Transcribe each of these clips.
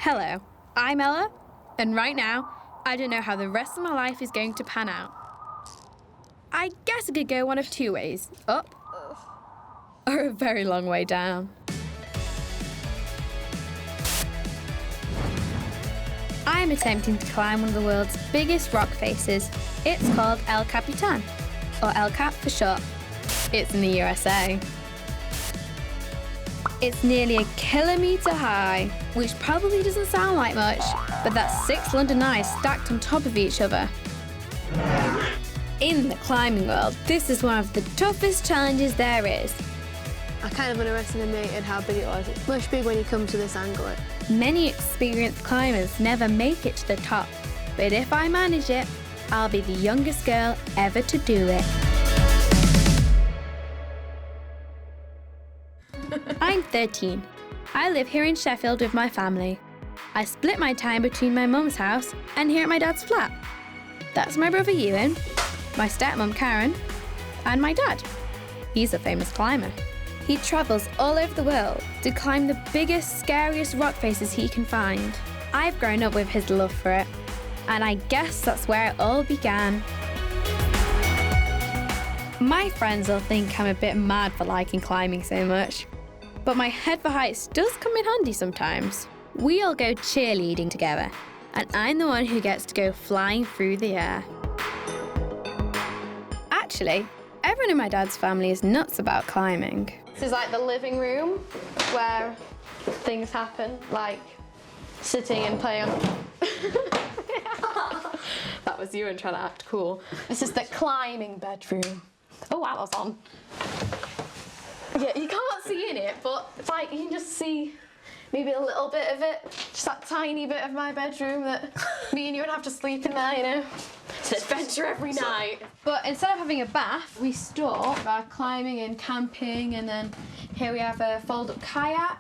Hello, I'm Ella, and right now, I don't know how the rest of my life is going to pan out. I guess it could go one of two ways, up or a very long way down. I'm attempting to climb one of the world's biggest rock faces. It's called El Capitan, or El Cap for short. It's in the USA. It's nearly a kilometre high, which probably doesn't sound like much, but that's 6 London Eyes stacked on top of each other. In the climbing world, this is one of the toughest challenges there is. I kind of underestimated how big it was. It's much big when you come to this angle. Many experienced climbers never make it to the top, but if I manage it, I'll be the youngest girl ever to do it. I'm 13. I live here in Sheffield with my family. I split my time between my mum's house and here at my dad's flat. That's my brother Ewan, my stepmom Karen, and my dad. He's a famous climber. He travels all over the world to climb the biggest, scariest rock faces he can find. I've grown up with his love for it, and I guess that's where it all began. My friends will think I'm a bit mad for liking climbing so much, but my head for heights does come in handy sometimes. We all go cheerleading together, and I'm the one who gets to go flying through the air. Actually, everyone in my dad's family is nuts about climbing. This is like the living room where things happen, like sitting and playing. That was you and trying to act cool. This is the climbing bedroom. Oh wow, that was on. Yeah, you can't see in it, but it's like you can just see maybe a little bit of it. Just that tiny bit of my bedroom that me and you would have to sleep in there, you know. It's an adventure every night. But instead of having a bath, we store our climbing and camping, and then here we have a fold-up kayak.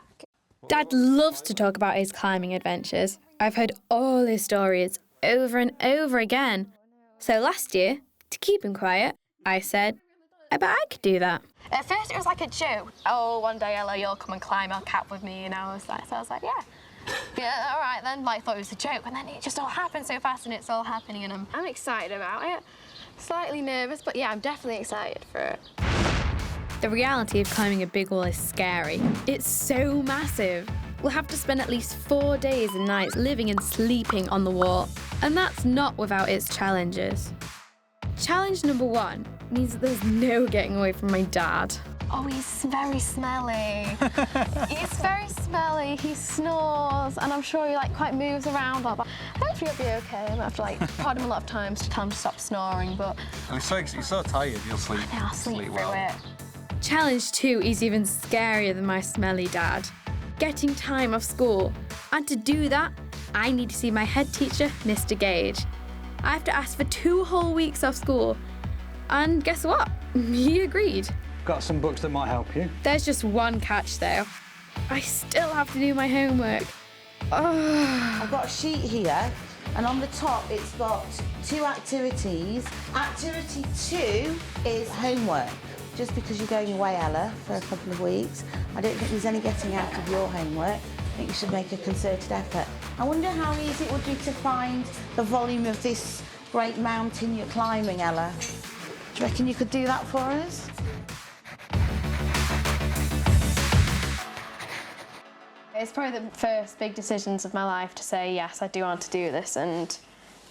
Dad loves to talk about his climbing adventures. I've heard all his stories over and over again. So last year, to keep him quiet, I said, I bet I could do that. At first it was like a joke. Oh, one day Ella, you'll come and climb El Cap with me, and I was like, yeah, all right then. Like, thought it was a joke, and then it just all happened so fast, and it's all happening, and I'm excited about it. Slightly nervous, but yeah, I'm definitely excited for it. The reality of climbing a big wall is scary. It's so massive. We'll have to spend at least 4 days and nights living and sleeping on the wall, and that's not without its challenges. Challenge number 1 means that there's no getting away from my dad. Oh, he's very smelly. He's very smelly. He snores, and I'm sure he quite moves around. But hopefully he'll be okay. I'm gonna have to prod him a lot of times to tell him to stop snoring. But he's so tired. You'll sleep. Yeah, I'll sleep through well. it. Challenge 2 is even scarier than my smelly dad. Getting time off school. And to do that, I need to see my head teacher, Mr. Gage. I have to ask for 2 whole weeks off school. And guess what? He agreed. Got some books that might help you. There's just one catch though. I still have to do my homework. Oh. I've got a sheet here, and on the top it's got 2 activities. Activity 2 is homework. Just because you're going away, Ella, for a couple of weeks, I don't think there's any getting out of your homework. I think you should make a concerted effort. I wonder how easy it would be to find the volume of this great mountain you're climbing, Ella. Do you reckon you could do that for us? It's probably the first big decisions of my life to say, yes, I do want to do this, and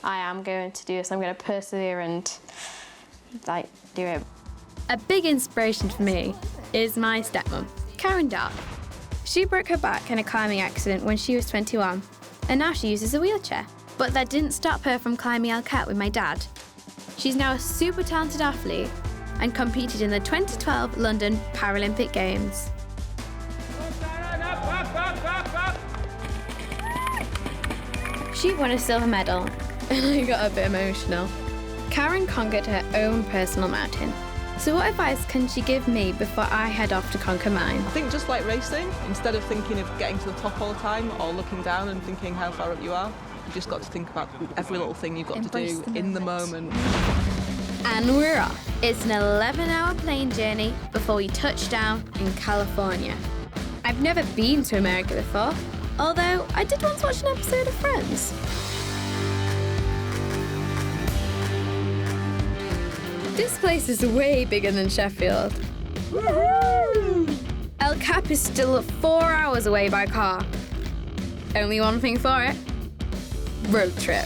I am going to do this. I'm going to persevere and do it. A big inspiration for me is my stepmom, Karen Darke. She broke her back in a climbing accident when she was 21, and now she uses a wheelchair. But that didn't stop her from climbing El Cap with my dad. She's now a super talented athlete and competed in the 2012 London Paralympic Games. She won a silver medal, and I got a bit emotional. Karen conquered her own personal mountain. So what advice can she give me before I head off to conquer mine? I think just like racing, instead of thinking of getting to the top all the time or looking down and thinking how far up you are, you just got to think about every little thing you've got to do in the moment. And we're off. It's an 11-hour plane journey before we touch down in California. I've never been to America before, Although, I did once watch an episode of Friends. This place is way bigger than Sheffield. Woohoo! El Cap is still 4 hours away by car. Only one thing for it: road trip.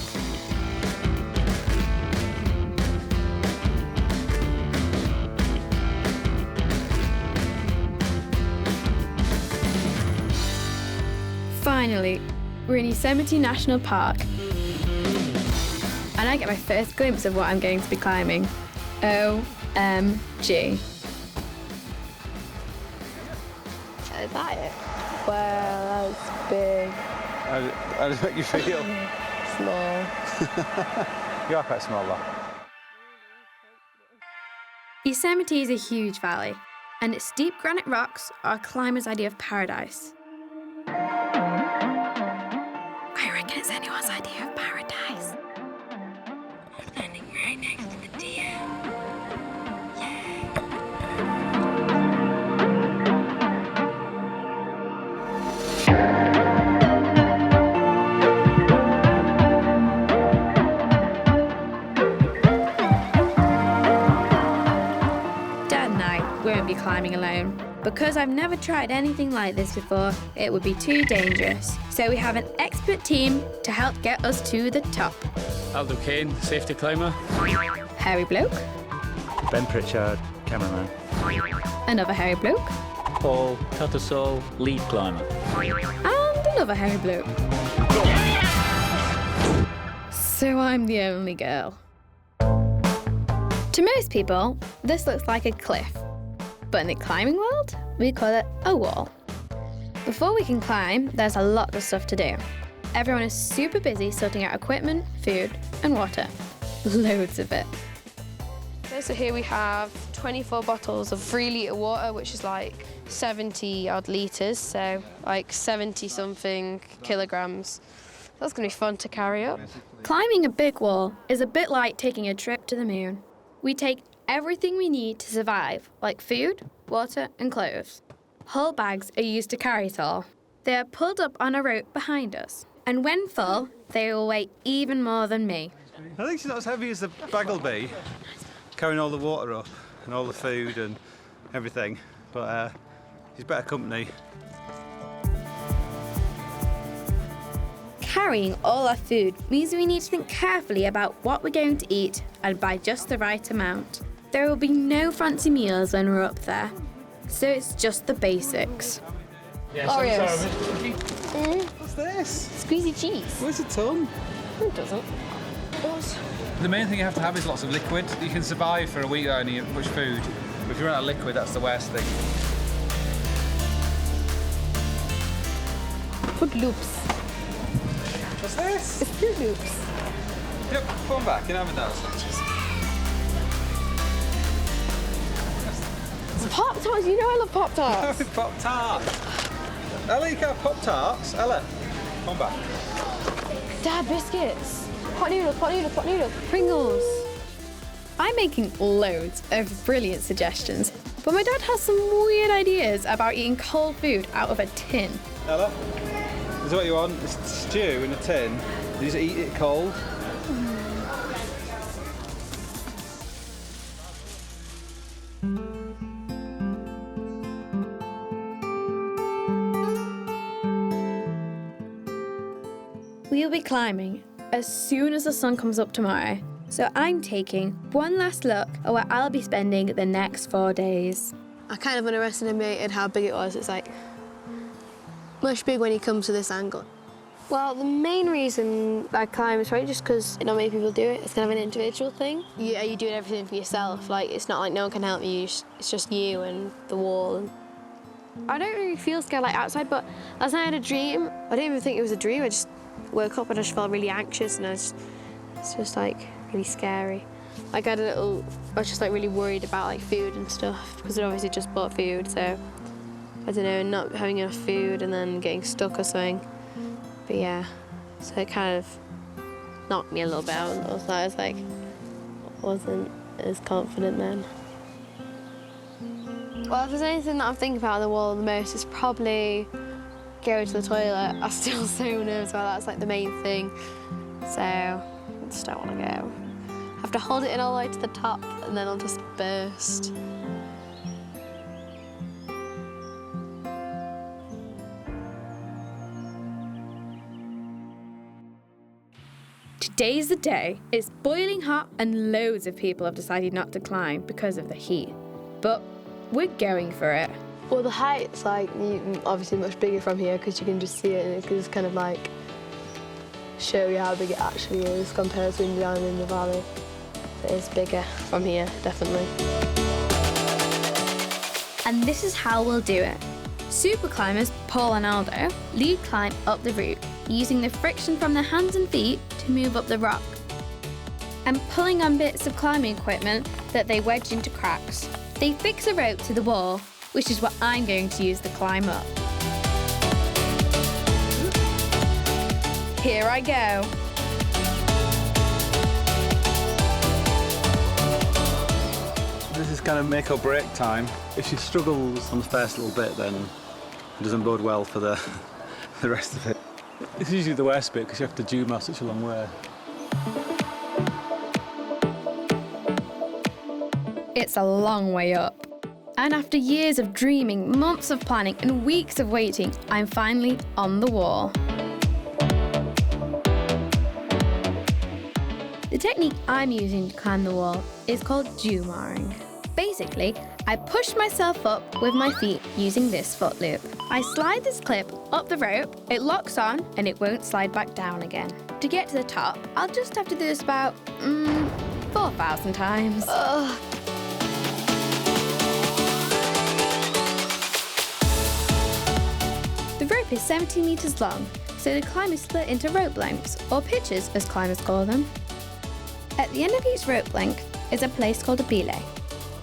Finally, we're in Yosemite National Park. And I get my first glimpse of what I'm going to be climbing. OMG. Is that it? Wow, that's big. How does it make you feel? Small. You are quite small, though. Yosemite is a huge valley, and its steep granite rocks are a climber's idea of paradise. I reckon it's anyone's idea of paradise. I'm standing right next to the deer. Dad and I won't be climbing alone. Because I've never tried anything like this before, it would be too dangerous. So we have an expert team to help get us to the top. Aldo Kane, safety climber. Hairy bloke. Ben Pritchard, cameraman. Another hairy bloke. Paul Tattersall, lead climber. And another hairy bloke. So I'm the only girl. To most people, this looks like a cliff. But in the climbing world, we call it a wall. Before we can climb, there's a lot of stuff to do. Everyone is super busy sorting out equipment, food, and water. Loads of it. So here we have 24 bottles of 3-litre water, which is like 70 odd litres, so like 70 something kilograms. That's gonna be fun to carry up. Climbing a big wall is a bit like taking a trip to the moon. We take everything we need to survive, like food, water, and clothes. Whole bags are used to carry it all. They are pulled up on a rope behind us, and when full, they will weigh even more than me. I think she's not as heavy as the bag will be, carrying all the water up and all the food and everything, but she's better company. Carrying all our food means we need to think carefully about what we're going to eat and buy just the right amount. There will be no fancy meals when we're up there, so it's just the basics. Oreos. What's this? Squeezy cheese. Where's the ton? Who doesn't? The main thing you have to have is lots of liquid. You can survive for a week without any much food. But if you run out of liquid, that's the worst thing. Fruit Loops. What's this? It's Fruit Loops. Yep, put them back. You can have those. Pop-Tarts, you know I love Pop-Tarts. Pop-Tarts. Ella, you can have Pop-Tarts. Ella, come back. Dad, biscuits. Pot noodles, pot noodles, pot noodles. Pringles. I'm making loads of brilliant suggestions, but my dad has some weird ideas about eating cold food out of a tin. Ella, this is what you want. It's stew in a tin. You just eat it cold. We'll be climbing as soon as the sun comes up tomorrow, so I'm taking one last look at where I'll be spending the next 4 days. I kind of underestimated how big it was. It's like much big when you come to this angle. Well, the main reason I climb is probably just because not many people do it. It's kind of an individual thing. You're doing everything for yourself. Like, it's not like no one can help you. It's just you and the wall. I don't really feel scared like outside, but last night I had a dream. I didn't even think it was a dream. I just woke up and I just felt really anxious, and it's just like really scary. Like I was just like really worried about like food and stuff because I'd obviously just bought food, so I don't know, not having enough food and then getting stuck or something. But yeah, so it kind of knocked me a little bit out. I was like, wasn't as confident then. Well, if there's anything that I'm thinking about on the wall the most, it's probably go to the toilet, I'm still so nervous about that. That's like the main thing. So I just don't want to go. I have to hold it in all the way to the top and then I'll just burst. Today's the day. It's boiling hot and loads of people have decided not to climb because of the heat. But we're going for it. Well, the height's like obviously much bigger from here because you can just see it and it can just kind of like show you how big it actually is compared to down in the valley. It is bigger from here, definitely. And this is how we'll do it. Super climbers Paul and Aldo lead climb up the route, using the friction from their hands and feet to move up the rock, and pulling on bits of climbing equipment that they wedge into cracks. They fix a rope to the wall, which is what I'm going to use to climb up. Here I go. This is kind of make or break time. If she struggles on the first little bit, then it doesn't bode well for the rest of it. It's usually the worst bit because you have to do such a long way. It's a long way up. And after years of dreaming, months of planning, and weeks of waiting, I'm finally on the wall. The technique I'm using to climb the wall is called Jumaring. Basically, I push myself up with my feet using this foot loop. I slide this clip up the rope, it locks on, and it won't slide back down again. To get to the top, I'll just have to do this about 4,000 times. Ugh. The rope is 17 metres long, so the climb is split into rope lengths, or pitches as climbers call them. At the end of each rope length is a place called a belay,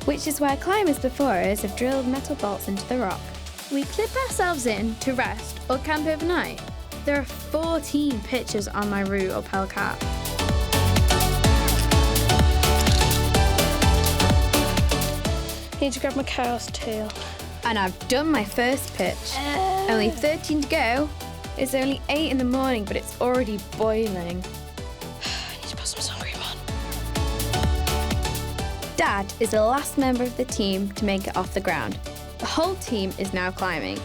which is where climbers before us have drilled metal bolts into the rock. We clip ourselves in to rest or camp overnight. There are 14 pitches on my route up Hell Cap. I need to grab my cow's tail. And I've done my first pitch. Only 13 to go. It's only 8 in the morning, but it's already boiling. I need to put some sun cream on. Dad is the last member of the team to make it off the ground. The whole team is now climbing.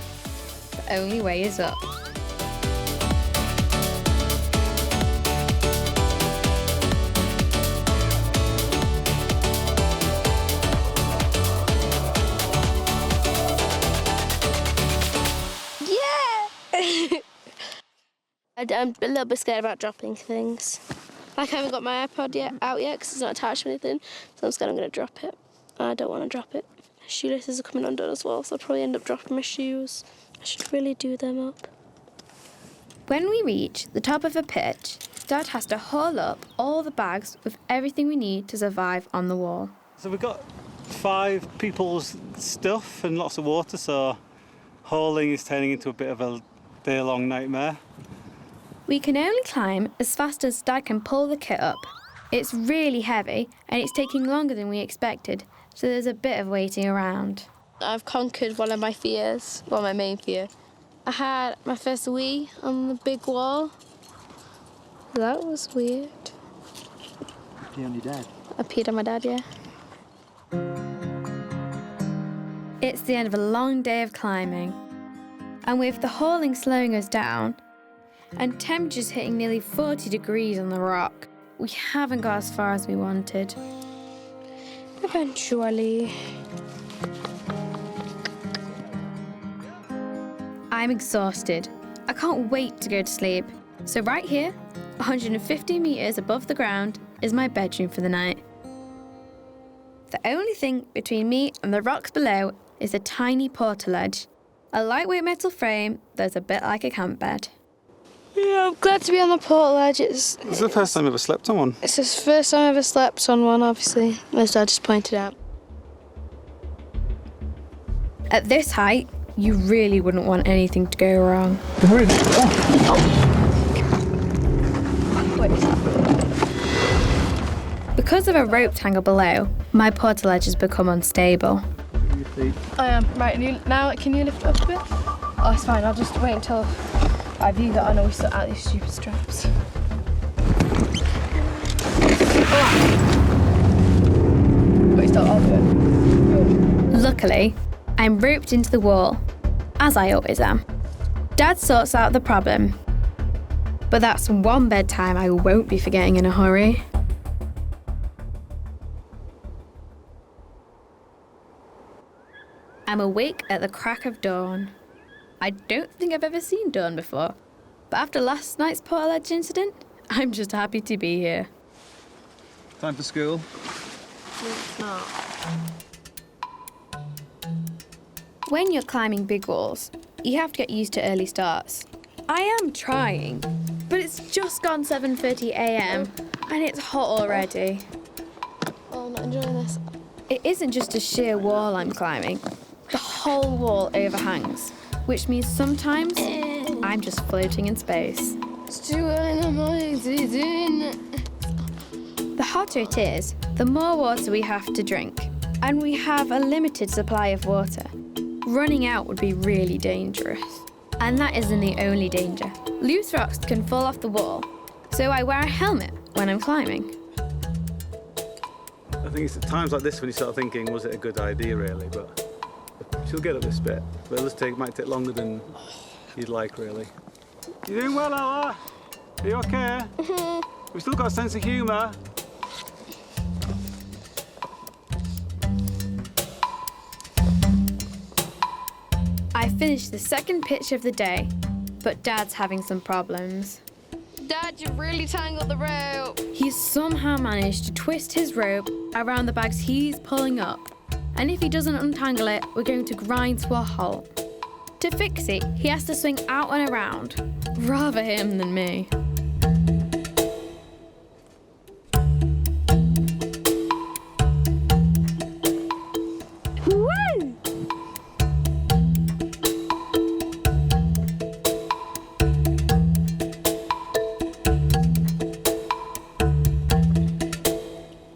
The only way is up. I'm a little bit scared about dropping things. Like I haven't got my iPod out yet because it's not attached to anything, so I'm scared I'm going to drop it. I don't want to drop it. My shoelaces are coming undone as well, so I'll probably end up dropping my shoes. I should really do them up. When we reach the top of a pitch, Dad has to haul up all the bags with everything we need to survive on the wall. So we've got 5 people's stuff and lots of water, so hauling is turning into a bit of a day-long nightmare. We can only climb as fast as Dad can pull the kit up. It's really heavy and it's taking longer than we expected, so there's a bit of waiting around. I've conquered one of my fears, well, my main fear. I had my first wee on the big wall. That was weird. Pee on your dad? I peed on my dad, yeah. It's the end of a long day of climbing. And with the hauling slowing us down, and temperatures hitting nearly 40 degrees on the rock, we haven't got as far as we wanted. Eventually. I'm exhausted. I can't wait to go to sleep. So right here, 150 metres above the ground, is my bedroom for the night. The only thing between me and the rocks below is a tiny portaledge, a lightweight metal frame that's a bit like a camp bed. Yeah, I'm glad to be on the portaledge. It's the first time I've ever slept on one. It's the first time I've ever slept on one, obviously, as Dad just pointed out. At this height, you really wouldn't want anything to go wrong. Because of a rope tangle below, my portaledge has become unstable. I am. Right, now can you lift it up a bit? Oh, it's fine. I'll just wait until I've used it and we sort out these stupid straps. Wait, stop. I'll do it. Luckily, I'm roped into the wall, as I always am. Dad sorts out the problem. But that's one bedtime I won't be forgetting in a hurry. I'm awake at the crack of dawn. I don't think I've ever seen dawn before, but after last night's portaledge incident, I'm just happy to be here. Time for school. It's not. When you're climbing big walls, you have to get used to early starts. I am trying, but it's just gone 7:30 a.m. and it's hot already. Oh, I'm not enjoying this. It isn't just a sheer wall I'm climbing. The whole wall overhangs, which means sometimes I'm just floating in space. It's too early in the morning to be doing it. The hotter it is, the more water we have to drink, and we have a limited supply of water. Running out would be really dangerous. And that isn't the only danger. Loose rocks can fall off the wall, so I wear a helmet when I'm climbing. I think it's at times like this when you start thinking, was it a good idea really? But she'll get up this bit. But it might take longer than you'd like really. You doing well, Ella? Are you okay? We've still got a sense of humour. I finished the second pitch of the day, but Dad's having some problems. Dad, you've really tangled the rope. He's somehow managed to twist his rope around the bags he's pulling up. And if he doesn't untangle it, we're going to grind to a halt. To fix it, he has to swing out and around. Rather him than me.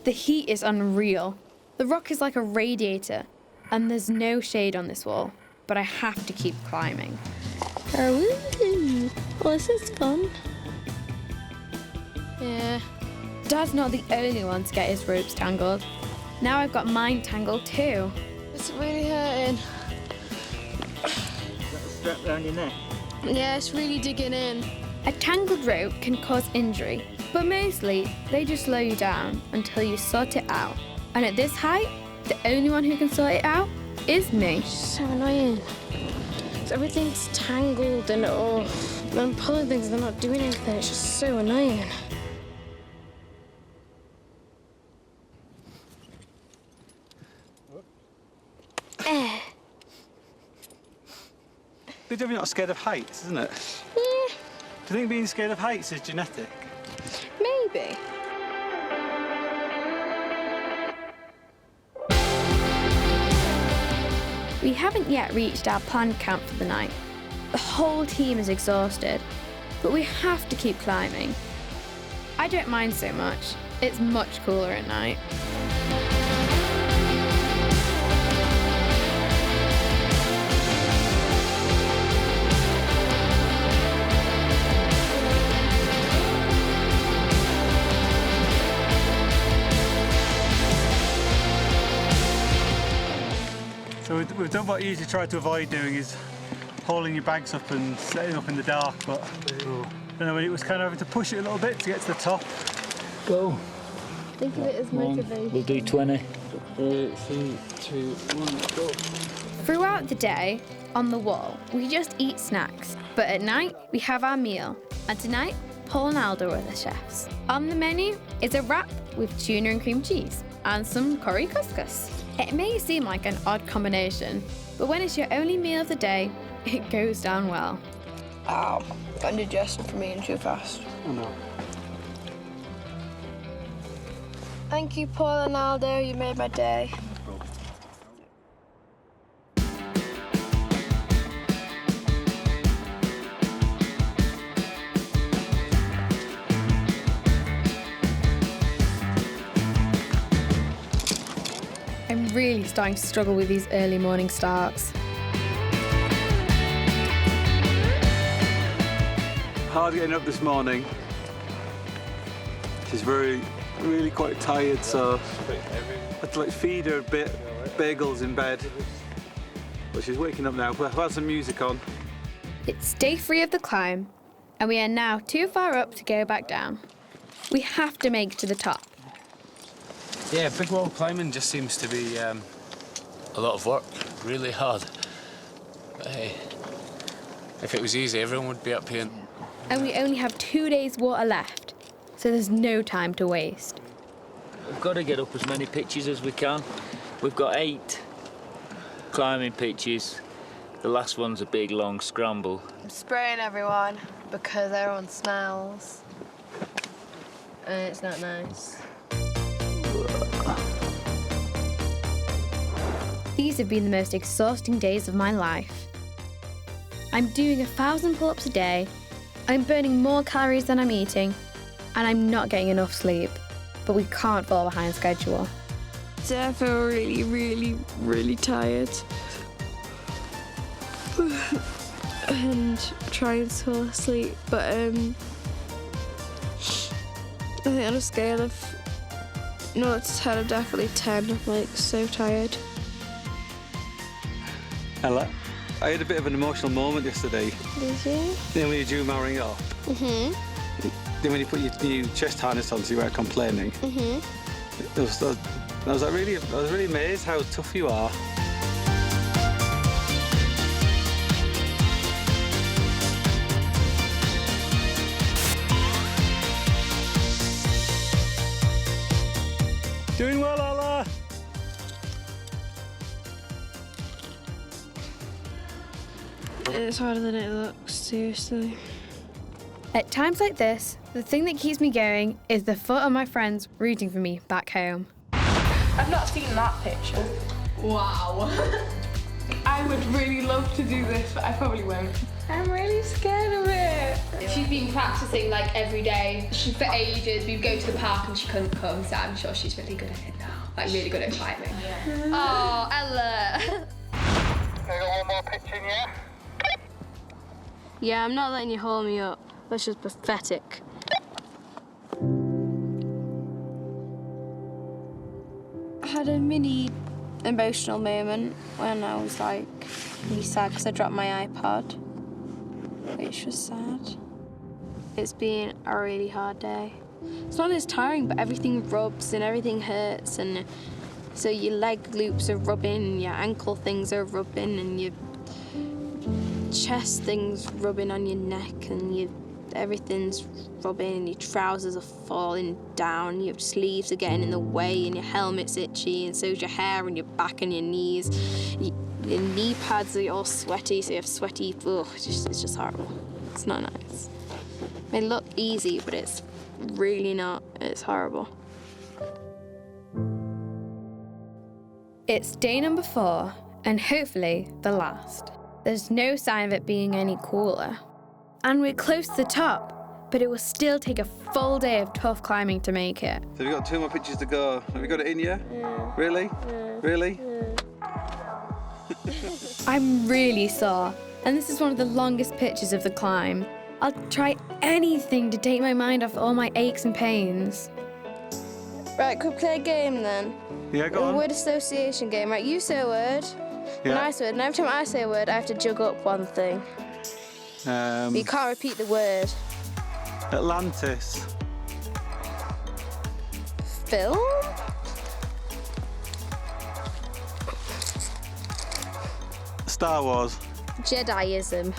The heat is unreal. The rock is like a radiator, and there's no shade on this wall, but I have to keep climbing. Oh, this is fun. Yeah. Dad's not the only one to get his ropes tangled. Now I've got mine tangled too. It's really hurting. Strap around your neck. Yeah, it's really digging in. A tangled rope can cause injury, but mostly they just slow you down until you sort it out. And at this height, the only one who can sort it out is me. It's so annoying. Everything's tangled and I'm pulling things and they're not doing anything. It's just so annoying. Good job you're not scared of heights, isn't it? Yeah, Do you think being scared of heights is genetic? maybe. We haven't yet reached our planned camp for the night. The whole team is exhausted, but we have to keep climbing. I don't mind so much. It's much cooler at night. So we've done what you usually try to avoid doing, is hauling your bags up and setting up in the dark, but it was kind of having to push it a little bit to get to the top. Go. Think of it as One. motivation. We'll do 20. 3, 2, 1, go. Throughout the day, on the wall, we just eat snacks. But at night, we have our meal. And tonight, Paul and Aldo are the chefs. On the menu is a wrap with tuna and cream cheese and some curry couscous. It may seem like an odd combination, but when it's your only meal of the day, it goes down well. Ow, indigestion for me and too fast. Oh no. Thank you, Paul and Aldo. You made my day. I'm really starting to struggle with these early morning starts. hard getting up this morning. She's really quite tired, so I had to feed her a bit bagels in bed. But she's waking up now. We'll have some music on. It's day 3 of the climb, and we are now too far up to go back down. We have to make it to the top. Yeah, big wall climbing just seems to be a lot of work, really hard. But hey, if it was easy, everyone would be up here. And we only have 2 days' water left, so there's no time to waste. We've got to get up as many pitches as we can. We've got 8 climbing pitches. The last one's a big, long scramble. I'm spraying everyone because everyone smells. And it's not nice. These have been the most exhausting days of my life. I'm doing 1,000 pull-ups a day, I'm burning more calories than I'm eating, and I'm not getting enough sleep. But we can't fall behind schedule. So I feel really tired. And trying to fall asleep, but I think on a scale of 0 to 10, I'm definitely 10. I'm so tired. Ella, I had a bit of an emotional moment yesterday. Did you? Then when you drew marrying up. Mhm. Then when you put your new chest harness on, so you weren't complaining. Mhm. I was really amazed how tough you are. Doing well, Ella. It's harder than it looks, seriously. At times like this, the thing that keeps me going is the thought of my friends rooting for me back home. I've not seen that picture. Wow. I would really love to do this, but I probably won't. I'm really scared of it. She's been practicing every day for ages. We'd go to the park and she couldn't come, so I'm sure she's really good at it now. Really good at climbing. Yeah. Oh, Ella. I got one more picture in, yeah? Yeah, I'm not letting you hold me up. That's just pathetic. I had a mini emotional moment when I was really sad because I dropped my iPod, which was sad. It's been a really hard day. It's not as tiring, but everything rubs and everything hurts, and so your leg loops are rubbing, your ankle things are rubbing, and your chest things rubbing on your neck, and everything's rubbing, and your trousers are falling down, your sleeves are getting in the way, and your helmet's itchy, and so's your hair and your back and your knees. Your knee pads are all sweaty, so you have sweaty, it's just horrible. It's not nice. It may look easy, but it's really not. It's horrible. It's day number 4, and hopefully the last. There's no sign of it being any cooler. And we're close to the top, but it will still take a full day of tough climbing to make it. So we've got 2 more pictures to go. Have you got it in yet? Yeah. Really? Yeah. Really? Yeah. I'm really sore, and this is one of the longest pitches of the climb. I'll try anything to take my mind off all my aches and pains. Right, could we play a game then? Yeah, go on. A word association game. Right, you say a word, and I say a word, and every time I say a word, I have to jug up one thing. But you can't repeat the word. Atlantis. Film? Star Wars. Jediism.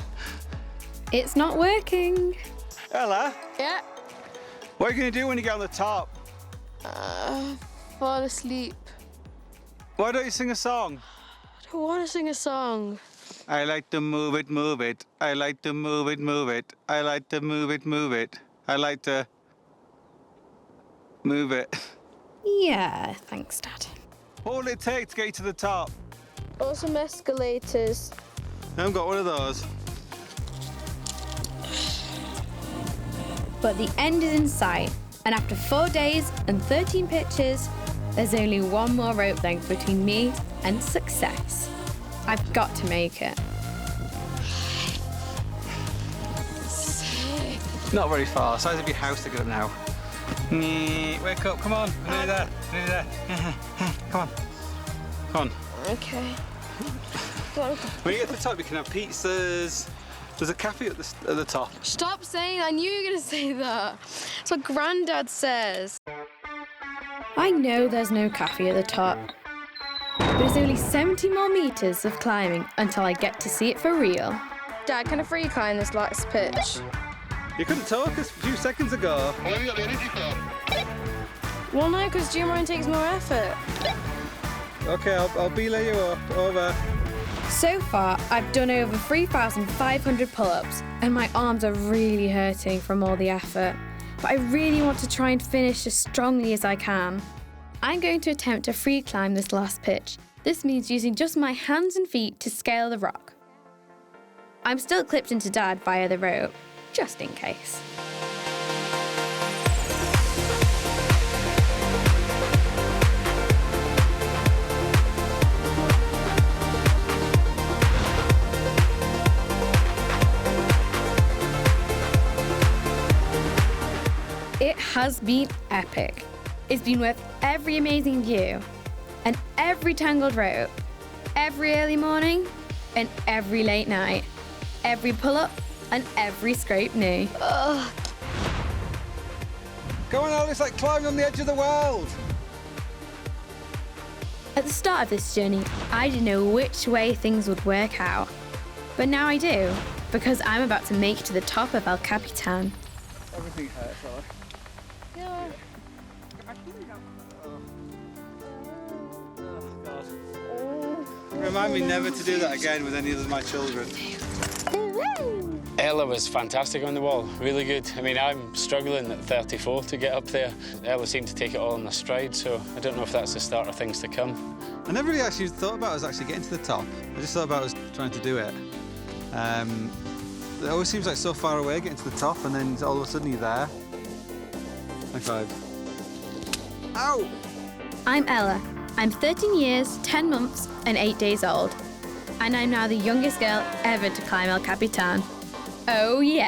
It's not working. Ella, Yeah. what are you going to do when you get on the top? Fall asleep. Why don't you sing a song? I don't want to sing a song. I like to move it, move it. I like to move it, move it. I like to move it, move it. I like to move it. Yeah, thanks, Dad. What will it take to get you to the top? Some escalators. I haven't got one of those. But the end is in sight, and after 4 days and 13 pitches, there's only one more rope length between me and success. I've got to make it. 6, Not very far, size of your house to get up now. Wake up, come on, we're nearly there, nearly there. Come on, come on. Okay. When you get to the top, you can have pizzas. There's a cafe at the top. Stop saying, I knew you were going to say that. That's what Grandad says. I know there's no cafe at the top, but it's only 70 more metres of climbing until I get to see it for real. Dad, can I free climb this last pitch? You couldn't talk a few seconds ago. Where have you got the energy from? Well, no, because gym run takes more effort. Okay, I'll belay you up. Over. So far, I've done over 3,500 pull-ups, and my arms are really hurting from all the effort. But I really want to try and finish as strongly as I can. I'm going to attempt to free climb this last pitch. This means using just my hands and feet to scale the rock. I'm still clipped into Dad via the rope, just in case. It has been epic. It's been worth every amazing view, and every tangled rope, every early morning, and every late night, every pull-up, and every scraped knee. Ugh. Go on, Alice, like climbing on the edge of the world. At the start of this journey, I didn't know which way things would work out. But now I do, because I'm about to make it to the top of El Capitan. Everything hurts, Alice. Yeah. Remind me never to do that again with any of my children. Ella was fantastic on the wall, really good. I mean, I'm struggling at 34 to get up there. Ella seemed to take it all in her stride, so I don't know if that's the start of things to come. I never really actually thought about us actually getting to the top. I just thought about us trying to do it. It always seems like so far away getting to the top, and then all of a sudden you're there. High five. Ow! I'm Ella. I'm 13 years, 10 months, and 8 days old. And I'm now the youngest girl ever to climb El Capitan. Oh yeah!